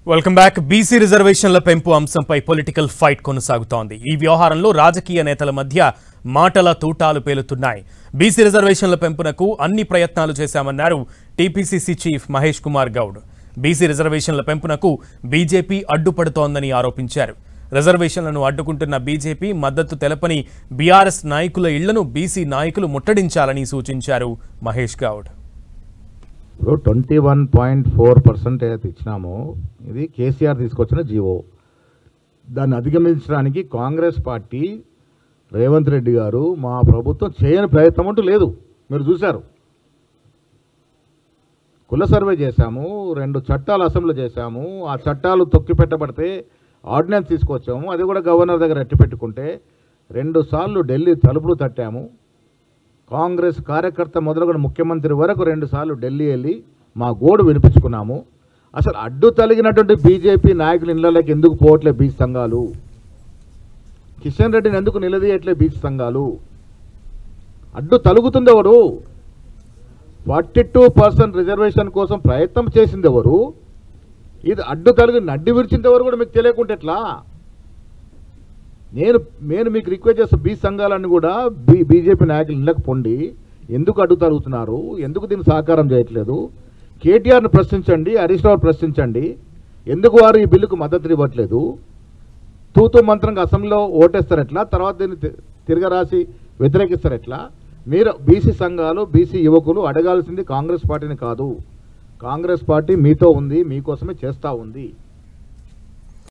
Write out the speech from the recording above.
Welcome back. BC రిజర్వేషన్ల పెంపు అంశంపై పొలిటికల్ ఫైట్ కొనసాగుతోంది. ఈ వ్యవహారంలో రాజకీయ నేతల మధ్య మాటల తూటాలు పేలుతున్నాయి. బీసీ రిజర్వేషన్ల పెంపునకు అన్ని ప్రయత్నాలు చేశామన్నారు TPCC chief Mahesh Kumar Goud. BC రిజర్వేషన్ల పెంపునకు బీజేపీ అడ్డుపడుతోందని ఆరోపించారు. రిజర్వేషన్లను అడ్డుకుంటున్న బీజేపీ మద్దతు తెలపని బీఆర్ఎస్ నాయకుల ఇళ్లను బీసీ నాయకులు ముట్టడించాలని సూచించారు మహేష్ గౌడ్. ఇప్పుడు 21.4% ఏదైతే ఇచ్చినామో ఇది కేసీఆర్ తీసుకొచ్చిన జీవో. దాన్ని అధిగమించడానికి కాంగ్రెస్ పార్టీ రేవంత్ రెడ్డి గారు మా ప్రభుత్వం చేయని ప్రయత్నం అంటూ లేదు. మీరు చూశారు, కుల సర్వే చేశాము, 2 చట్టాలు అసెంబ్లీ చేశాము, ఆ చట్టాలు తొక్కిపెట్టబడితే ఆర్డినెన్స్ తీసుకొచ్చాము, అది కూడా గవర్నర్ దగ్గర ఎట్టి పెట్టుకుంటే 2 సార్లు ఢిల్లీ తలుపులు తట్టాము. కాంగ్రెస్ కార్యకర్త మొదలుకొని ముఖ్యమంత్రి వరకు 2 సార్లు ఢిల్లీ వెళ్ళి మా గోడు వినిపించుకున్నాము. అసలు అడ్డు తలిగినటువంటి బీజేపీ నాయకులు ఇళ్లలోకి ఎందుకు పోవట్లే బీసీ సంఘాలు? కిషన్ రెడ్డిని ఎందుకు నిలదీయట్లే బీసీ సంఘాలు? అడ్డు తలుగుతుంది ఎవరు? 42% రిజర్వేషన్ కోసం ప్రయత్నం చేసింది ఎవరు? ఇది అడ్డు తలిగి నడ్డి విరిచింది ఎవరు కూడా మీకు తెలియకుంటే ఎట్లా? నేను మీకు రిక్వెస్ట్ చేస్తా, బీసీ సంఘాలన్నీ కూడా బీజేపీ నాయకులు ఇళ్ళకి పొండి ఎందుకు అడ్డు తరుగుతున్నారు, ఎందుకు దీన్ని సహకారం చేయట్లేదు? కేటీఆర్ని ప్రశ్నించండి, హరీష్ రావు ప్రశ్నించండి, ఎందుకు వారు ఈ బిల్లుకు మద్దతు ఇవ్వట్లేదు? తూతూ మంత్రంగా అసెంబ్లీలో ఓటేస్తారు ఎట్లా, తర్వాత దీన్ని తిరగరాసి వ్యతిరేకిస్తారు ఎట్లా? మీరు బీసీ సంఘాలు, బీసీ యువకులు అడగాల్సింది కాంగ్రెస్ పార్టీని కాదు. కాంగ్రెస్ పార్టీ మీతో ఉంది, మీకోసమే చేస్తూ ఉంది.